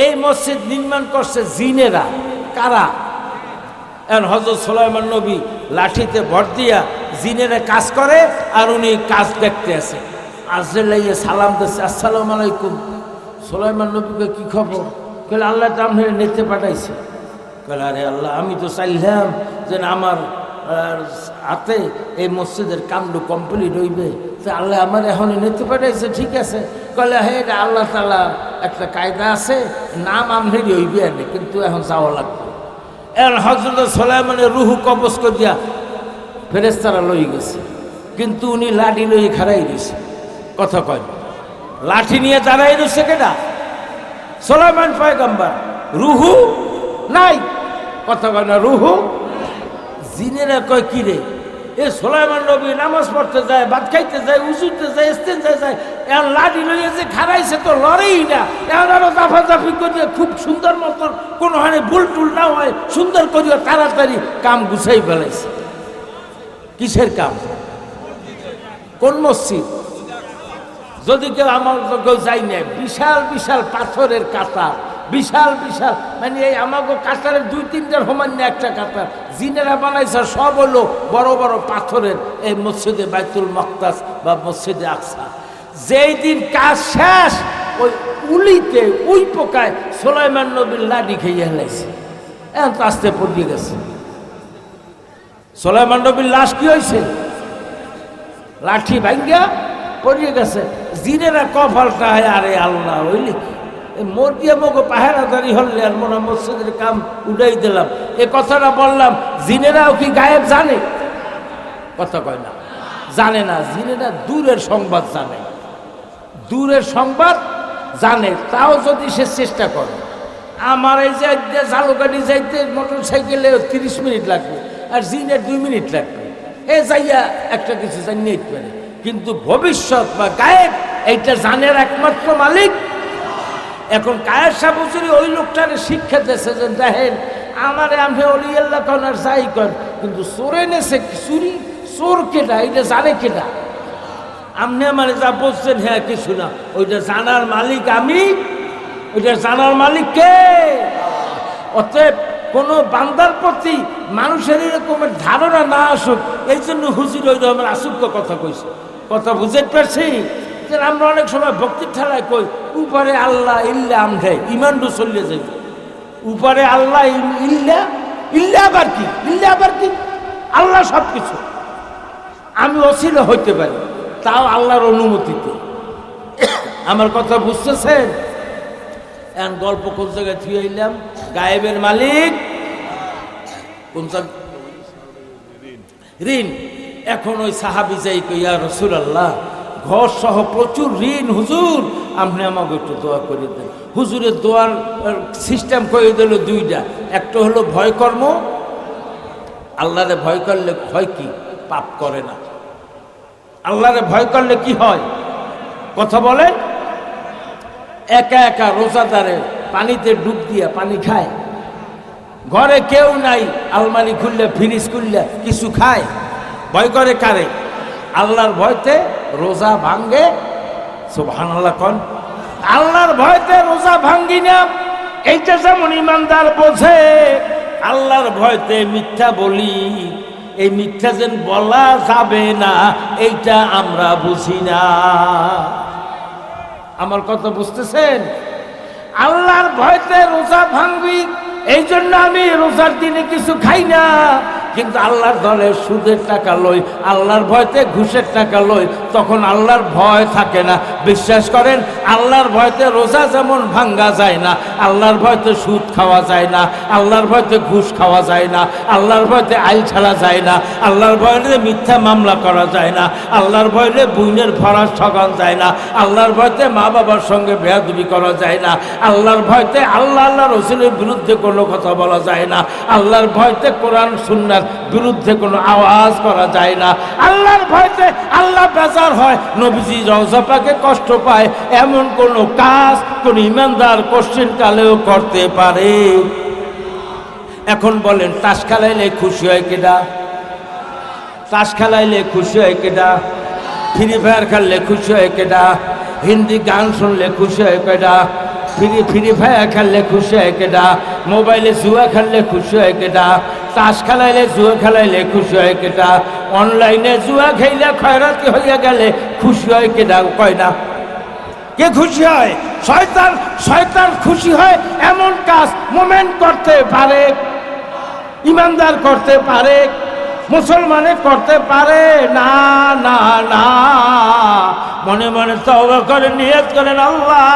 এই মসজিদ নির্মাণ করছে জিনেরা। কারা? এখন হযরত সুলাইমান নবী লাঠিতে ভর দিয়া জিনেরা কাজ করে, আর উনি কাজ দেখতে আছে। আজরাইল সালাম দিচ্ছে, আসসালামু আলাইকুম। সুলাইমান নবীকে কি খবর? কইলে আল্লাহ তো আপনার নিতে পাঠাইছে। কইলে আরে আল্লাহ, আমি তো চাইলাম যে আমার হাতে এই মসজিদের কাণ্ড কমপ্লিট হইবে, তো আল্লাহ আমার এখন নিতে পাঠাইছে। ঠিক আছে। কইলে হ্যাঁ, এটা আল্লাহ তাআলা একটা কায়দা আছে, নাম আমনেরই হইবে আনে, কিন্তু এখন যাওয়া লাগবে। এখন হযরত সুলাইমানের রুহু কবজ করিয়া ফেরেশতারা লই গেছে, কিন্তু উনি লাঠি লই খাড়াই দিয়েছে। কথা কয়, লাঠি নিয়ে দাঁড়াই দিচ্ছে কেডা? সুলাইমান পয়গম্বর। রুহু নাই। কথা কয় না, রুহু। জিনেরা কয় কি রে, এ সুলাইমান নবী নামাজ পড়তে যায়, ভাত খাইতে যায়, উজুতে যায়, ইস্তেঞ্জায় যায়, এখন লাঠি লইয়া যে খাড়াইছে তো লড়েই না। এখন আরো দাফাদাফি করিয়া খুব সুন্দর মতো কোনো হানে ভুল টুল না হয় সুন্দর করিয়া তাড়াতাড়ি কাম গুছাই ফেলাইছে। কিসের কাম? কোন মসজিদ? যদি কেউ আমার তো কেউ যাই নাই, বিশাল বিশাল পাথরের কাতার, বিশাল বিশাল, মানে এই আমাকে কাতারের 2-3টার সমান না একটা কাতার জিনেরা বানাইছে। সব হলো বড় বড় পাথরের এই মসজিদে বাইতুল মকদাস বা মসজিদে আকসা। যেই দিন কাজ শেষ, ওই উলিতে ওই পোকায় সুলাইমান নবীর লাঠি খেয়ে হেলাইছে। এখন তো আস্তে পড়িয়ে গেছে। সুলাইমান নবীর লাশ কি হয়েছে? লাঠি ভাঙ্গা পড়িয়ে গেছে। জিনেরা কপালটা, আরে আল্লাহ, হইলে মোর দিয়ে মগো পাহারাদারি হলে আর মোরা মসজিদের কাম উঠাই দিলাম। এ কথাটা বললাম। জিনেরাও কি গায়েব জানে? কথা কয় না, জানে না। জিনেরা দূরের সংবাদ জানে, দূরের সংবাদ জানে। তাও যদি সে চেষ্টা করে, আমার এই যে ঝালুকাটি যাইতে মোটর সাইকেলে 30 মিনিট লাগবে, আর জিনের 2 মিনিট লাগবে। এ যাইয়া একটা কিছু জানিয়ে পারে, কিন্তু ভবিষ্যৎ বা গায়েব এইটা জানের একমাত্র মালিক। এখন কায়ের সাহেব হুজুরি ওই লোকটারে শিক্ষা দিয়েছে যে দেখেন, আমারে আমি অলি আল্লাহ কনার যাই কর, কিন্তু চোরে নেছে চুরি, চোর কেটা এটা জানে কেটা? আপনি মানে যা বলছেন, হ্যাঁ কিছু না, ওইটা জানার মালিক আমি, ওইটা জানার মালিক কে? অতএব কোনো বান্দার প্রতি মানুষের এরকমের ধারণা না আসুক, এই জন্য হুজুর ওই রকমের আসুক কথা কইছে। কথা বুঝতে পারছি? যে আমরা অনেক সময় ভক্তির ঠেলায় কই উপরে আল্লাহ ইল্লা আমরে ইমানডু চলিয়ে যাই, উপরে আল্লাহ ইল্লা, ইল্লা আবার কি? ইল্লা আবার কি? আল্লাহ সব কিছু। আমি অছিলা হইতে পারি, তাও আল্লাহর অনুমতিতে। আমার কথা বুঝতেছেন? এখন গল্প কোন জায়গায় থুয়ে এলাম? গায়েবের মালিক কোন ঋণ। এখন ওই সাহাবি যাই কইয়া রাসূলুল্লাহ, ঘর সহ প্রচুর ঋণ, হুজুর আপনি আমাকে একটু দোয়া করে দেন। হুজুরের দোয়ার সিস্টেম করে দিল 2টা। একটা হলো ভয় কর্ম, আল্লাহরে ভয় করলে হয় কি? পাপ করে না। আল্লাহরে ভয় করলে কি হয়? কথা বলে, একা একা রোজাদারে পানিতে ডুব দিয়া পানি খায়, ঘরে কেউ নাই, আলমারি খুললে ফ্রিজ খুললে কিছু খায়। ভয় করে কারে? আল্লাহর ভয়তে রোজা ভাঙ্গে। সুবহানাল্লাহ কোন? আল্লাহর ভয়তে রোজা ভাঙ্গি না। এইটা যেমন ইমানদার বোঝে, আল্লাহর ভয়তে মিথ্যা বলি, এই মিথ্যা যেন বলা যাবে না, এইটা আমরা বুঝি না। আমার কথা বুঝতেছেন? আল্লাহর ভয়তে রোজা ভাঙবি, এই জন্য আমি রোজার দিনে কিছু খাই না, কিন্তু আল্লাহর দলে সুদের টাকা লই, আল্লাহর ভয়তে ঘুষের টাকা লই, তখন আল্লাহর ভয় থাকে না। বিশ্বাস করেন, আল্লাহর ভয়তে রোজা যেমন ভাঙ্গা যায় না, আল্লাহর ভয়তে সুদ খাওয়া যায় না, আল্লাহর ভয়তে ঘুষ খাওয়া যায় না, আল্লাহর ভয়তে আইল ছাড়া যায় না, আল্লাহর ভয়তে মিথ্যা মামলা করা যায় না, আল্লাহর ভয়তে বুইনের ফরাস ঠকান যায় না, আল্লাহর ভয়তে মা বাবার সঙ্গে বেয়াদবি করা যায় না, আল্লাহর ভয়তে আল্লাহ রসুলের বিরুদ্ধে কোনো কথা বলা যায় না, আল্লাহর ভয়তে কোরআন সুন্নাহর বিরুদ্ধে কোনো আওয়াজ করা যায় না, আল্লাহর ভয়তে আল্লাহ বেজার হয়, নবীজি রওজা পাকে কষ্ট পায়, এমন কোন কাজ কোন ইমানদার কোশ্চেন কালেও করতে পারে? এখন বলেন, তাস খেলাইলে খুশি হয় কেডা? তাস খেলাইলে খুশি হয় কেডা? ফ্রি ফায়ার খেললে খুশি হয় কেডা? হিন্দি গান শুনলে খুশি হয় কেডা, ফ্রি ফায়ার খেললে খুশি হয় কেডা, মোবাইলে জুয়া খেললে খুশি হয় কেডা, তাস খেলাইলে জুয়া খেলাইলে খুশি হয় কেডা, অনলাইনে জুয়া খেলে খয়রাতি হইয়া গেলে খুশি হয় কেডা, কয় না? কে খুশি হয়? শয়তান। শয়তান খুশি হয় এমন কাজ মোমেন করতে পারে, ইমানদার করতে পারে, মুসলমানে করতে পারে না। না না, মনে মনে তওবা করে নিয়ত করেন, আল্লাহ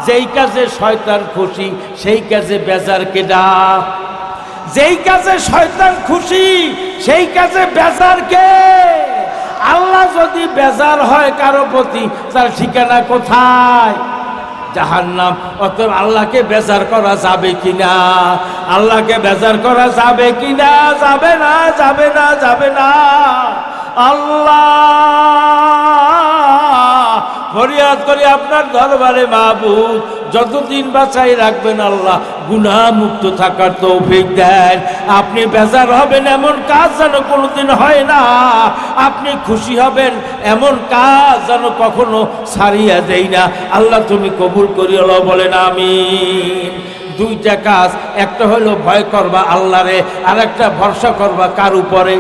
যেই কাজে শয়তান খুশি সেই কাজে বেজার কেডা? যেই কাজে শয়তান খুশি সেই কাজে বেজার কে? আল্লাহ যদি বেজার হয় কারো প্রতি, তার ঠিকানা কোথায়? জাহান্নাম। অতএব আল্লাহকে বেজার করা যাবে কিনা? আল্লাহকে বেজার করা যাবে কিনা? যাবে না, যাবে না, যাবে না। আল্লাহ ফরিয়াদ করি আপনার দরবারে মাবুদ, যতদিন বাঁচাই রাখবেন আল্লাহ গুনাহ মুক্ত থাকার তৌফিক দেন। আপনি বেজার হবেন এমন কাজ যেন কোনোদিন হয় না, আপনি খুশি হবেন এমন কাজ যেন কখনো ছাড়িয়া দেই না। আল্লাহ তুমি কবুল করিও, বলেন আমিন। দুইটা কাজ, একটা হলো ভয় করবা আল্লাহরে, আর একটা ভরসা করবা কার উপরে?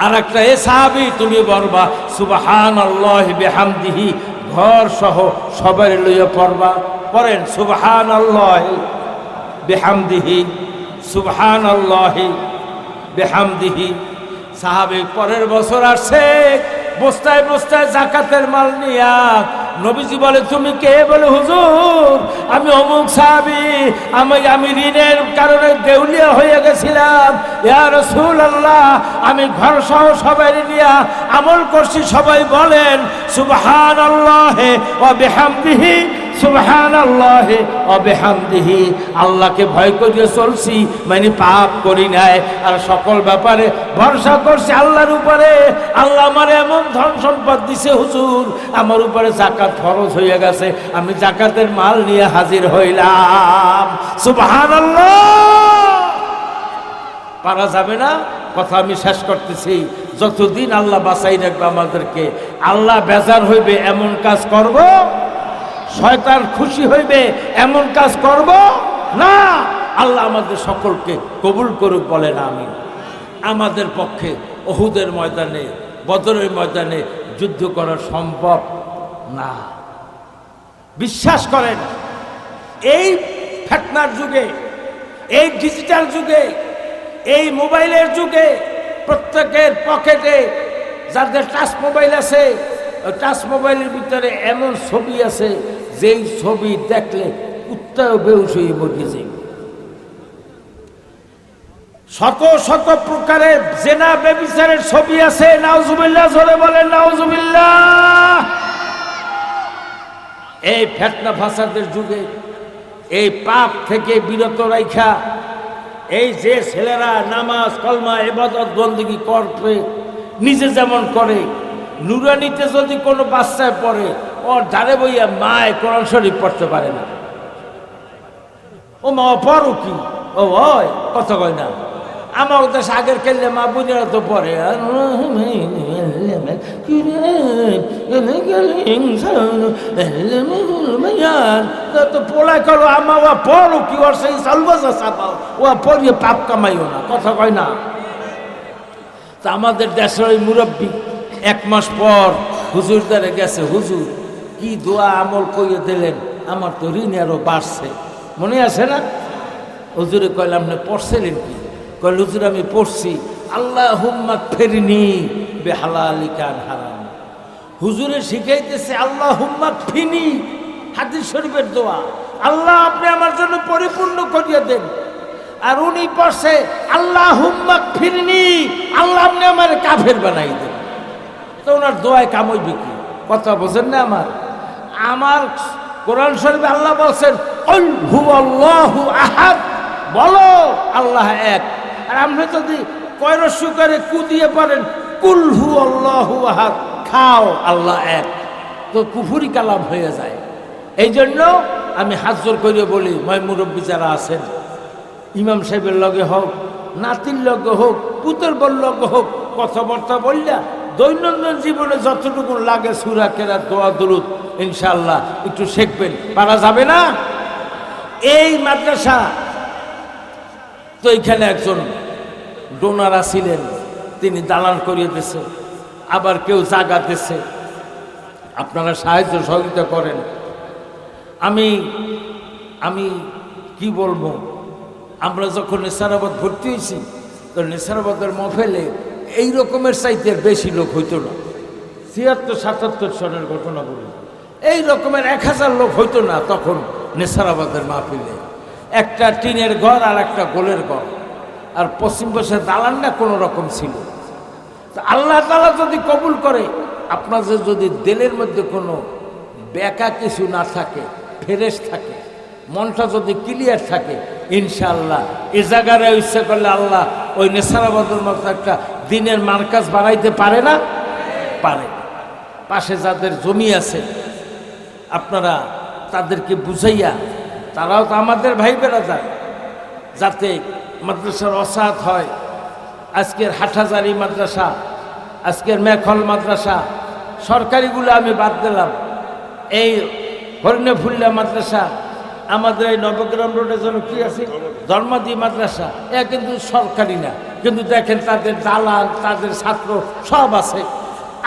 আর একটা এ সাহাবী তুমি বলবা সুবহানাল্লাহি বিহামদিহি, ঘর সহ সবার লইয়া পড়বা। পড়েন সুবহানাল্লাহি বিহামদিহি, সুবহানাল্লাহি বিহামদিহি। সাহাবী পরের বছর আসছে বস্তায় বস্তায় জাকাতের মাল নিয়া। নবীজি বলে তুমি কে? বলে হুজুর আমি অমুক সাহাবী, আমি ঋণের কারণে দেউলিয়া হয়ে গেছিলাম। ইয়া রাসূলুল্লাহ আমি ঘর সহ সবাই নিয়া আমল করছি। সবাই বলেন সুবহানাল্লাহি ওয়া বিহামদিহি, সুবহানাল্লাহি ওয়া বিহামদিহি। আল্লাহকে ভয় করিয়ে চলছি, মানে পাপ করি নাই, আর সকল ব্যাপারে ভরসা করছি আল্লাহর উপরে। আল্লাহ আমার এমন ধন সম্পদ দিছে হুজুর, আমার উপরে জাকাত ফরজ হয়ে গেছে, আমি জাকাতের মাল নিয়ে হাজির হইলাম। সুবহানাল্লাহ। পারা যাবে না? কথা আমি শেষ করতেছি। যতদিন আল্লাহ বাঁচাই রাখবে আমাদেরকে, আল্লাহ বেজার হইবে এমন কাজ করব, শয়তান খুশি হইবে এমন কাজ করব না। আল্লাহ আমাদের সকলকে কবুল করুক, বলেন আমিন। আমাদের পক্ষে উহুদের ময়দানে, বদরের ময়দানে যুদ্ধ করা সম্ভব না। বিশ্বাস করেন, এই ফিতনার যুগে, এই ডিজিটাল যুগে, এই মোবাইলের যুগে প্রত্যেকের পকেটে যাদের টাচ মোবাইল আছে, টাচ মোবাইলের ভিতরে এমন ছবি আছে যেই ছবি দেখলে কুত্তাও বেহুশ হয়ে মরিয়েছে। শত শত প্রকারের জেনা ব্যভিচারের ছবি আছে। নাউজুবিল্লাহ, জোরে বলেন নাউজুবিল্লাহ। এই ফিতনা ফাসাদের যুগে এই পাপ থেকে বিরত রাখা, এই যে ছেলেরা নামাজ কলমা ইবাদত বন্দেগী করবে, নিজে যেমন করে, নুরানিতে যদি কোনো বাচ্চায় পড়ে, ওর ধারে বইয়া মায় কোরআন শরীফ পড়তে পারে না। ও মা পড়ো কি? ও হয় কথা কয় না। আমার দেশ আগের খেললে মা বুঝেরা তো পড়ে, তো পোলা করো আমা ও পড়ো কি? ওর সেই সালবাজা চাপাও, ও পড়িয়ে পাপ কামাইও না, কথা কয় না। তা আমাদের দেশের ওই মুরব্বী এক মাস পর হুজুর দ্বারে গেছে, হুজুর কি দোয়া আমল কইয়ে দিলেন, আমার তো ঋণ আরো বাড়ছে, মনে আছে না? হুজুরে কইলাম না পড়ছিলেন কি? কইল হুজুর আমি পড়ছি আল্লাহুম্মা ফিরনি বিহালালিকা আন হারাম। হুজুরে শিখাইতেছে আল্লাহুম্মা ফিনি, হাদিস শরীফের দোয়া, আল্লাহ আপনি আমার জন্য পরিপূর্ণ করিয়ে দেন। আর উনি পড়ছে আল্লাহুম্মা ফিরনি, আল্লাহ আপনি আমার কাফের বানাই দেন। তো ওনার দোয়ায় কাম হইবে কি? কথা বোঝেন না? আমার কোরআন শরীফে আল্লাহ বলছেন কুল হুয়াল্লাহু আহাদ, বলো আল্লাহ এক। আর আপনি যদি কয়রস্যু করে কু দিয়ে পড়েন কুল হুয়াল্লাহু আহাদ, খাও আল্লাহ এক, তো কুফরি কালাম হয়ে যায়। এই জন্য আমি হাত জোর করে বলি, ময় মুরব্বী যারা আছেন, ইমাম সাহেবের লগে হোক, নাতির লগে হোক, পুতের বল লগে হোক, কথাবার্তা বললা দৈনন্দিন জীবনে যতটুকু লাগে সূরা কেরাত দোয়া দুরূদ ইনশাআল্লাহ একটু শিখবেন। পারা যাবে না? এই মাদ্রাসা তো এখানে একজন ডোনার ছিলেন, তিনি দালান করিয়ে দিয়েছে, আবার কেউ জায়গা দিয়েছে, আপনারা সাহায্য সহযোগিতা করেন। আমি কি বলবো, আমরা যখন নেসারাবাদ ভর্তি হয়েছি তো নেসারাবাদের মহফিলে এই রকমের চাইতে বেশি লোক হইতো না। ৭৬-৭৭ সনের ঘটনা বলি, এই রকমের ১,০০০ লোক হইতো না তখন নেসারাবাদের মাহফিলে। একটা টিনের ঘর আর একটা গোলের ঘর, আর পশ্চিম পাশে দালানটা কোনো রকম ছিল। তো আল্লাহ তাআলা যদি কবুল করে, আপনাদের যদি দিলের মধ্যে কোনো বেকা কিছু না থাকে, ফ্রেশ থাকে, মনটা যদি ক্লিয়ার থাকে, ইনশাআল্লাহ এ জায়গায় ইচ্ছা করলে আল্লাহ ওই নেসারাবাদের মতো একটা দিনের মার্কাজ বানাইতে পারে না? পারে। পাশে যাদের জমি আছে আপনারা তাদেরকে বুঝাইয়া, তারাও তো আমাদের ভাই বেড়াদার, যাতে মাদ্রাসার অসাত হয়। আজকের হাটহাজারি মাদ্রাসা, আজকের মেখল মাদ্রাসা, সরকারিগুলো আমি বাদ দিলাম, এই হরিণেফুল্লা মাদ্রাসা, আমাদের এই নবগ্রাম রোডের জন্য কি আছে ধর্মাদি মাদ্রাসা, এ কিন্তু সরকারি না, কিন্তু দেখেন তাদের দালাল, তাদের ছাত্র সব আছে।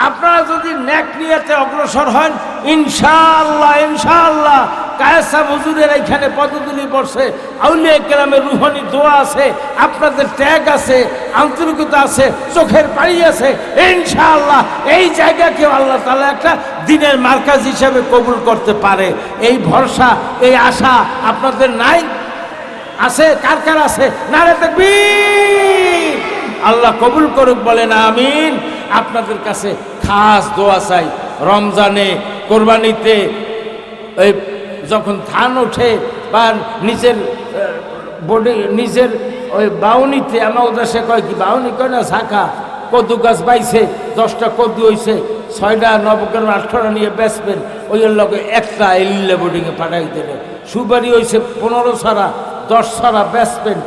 আপনারা যদি নেক নিয়তে অগ্রসর হন, ইনশাআল্লাহ ইনশাআল্লাহ কায়েসা হুজুরের এখানে পদতুলি পড়ছে, আউলিয়া কেরামের রুহানি দোয়া আছে, আপনাদের ত্যাগ আছে, আন্তরিকতা আছে, চোখের পানি আছে, ইনশাআল্লাহ এই জায়গাকে আল্লাহ তাআলা একটা দিনের মার্কাজ হিসেবে কবুল করতে পারে। এই ভরসা, এই আশা আপনাদের নাই? আছে? কার কার আছে? নারে তাকবীর! আল্লাহ কবুল করুক, বলেন আমিন। আপনাদের কাছে খাস দোয়া চাই, রমজানে, কোরবানিতে, ওই যখন ধান ওঠে বা নিজের বডি, নিজের ওই বাউনিতে, আমার উদ্দেশ্যে কয় কি বাউনি কয় না, শাখা কদু গাছ বাইছে, 10টা কদু হয়েছে, 6টা নবগ্রাম 18টা নিয়ে বেচবেন, ওই লগে একটা এলিল্লা বোর্ডিংয়ে পাঠাই দেবে। সুপারি হয়েছে 15 ছাড়া, 10 ছাড়া বেচবেন,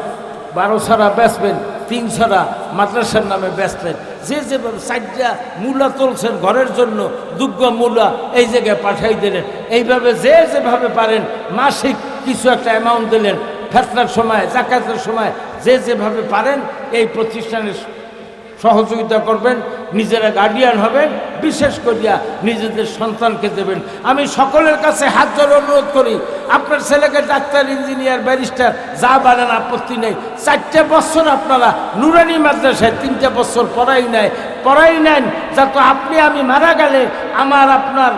12 ছাড়া বেচবেন, 3 ছাড়া মাদ্রাসার নামে বেচলেন। যে যেভাবে 4টা মূলা তুলছেন ঘরের জন্য, দুগ্গ মূলা এই জায়গায় পাঠাই দিলেন। এইভাবে যে যেভাবে পারেন মাসিক কিছু একটা অ্যামাউন্ট দিলেন, ফেতরার সময়, জাকাতের সময় যে যেভাবে পারেন এই প্রতিষ্ঠানের সহযোগিতা করবেন, নিজেরা গার্ডিয়ান হবেন, বিশেষ করিয়া নিজেদের সন্তানকে দেবেন। আমি সকলের কাছে হাত জোড়ে অনুরোধ করি, আপনার ছেলেকে ডাক্তার, ইঞ্জিনিয়ার, ব্যারিস্টার যা বানান আপত্তি নেই। 4টা বছর আপনারা নুরানি মাদ্রাসায় 3টা বছর পড়াই নেন, যাতে আপনি আমি মারা গেলে আমার আপনার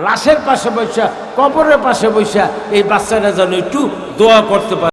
লাশের পাশে বসা, কবরের পাশে বসা এই বাচ্চারা যেন একটু দোয়া করতে পারে।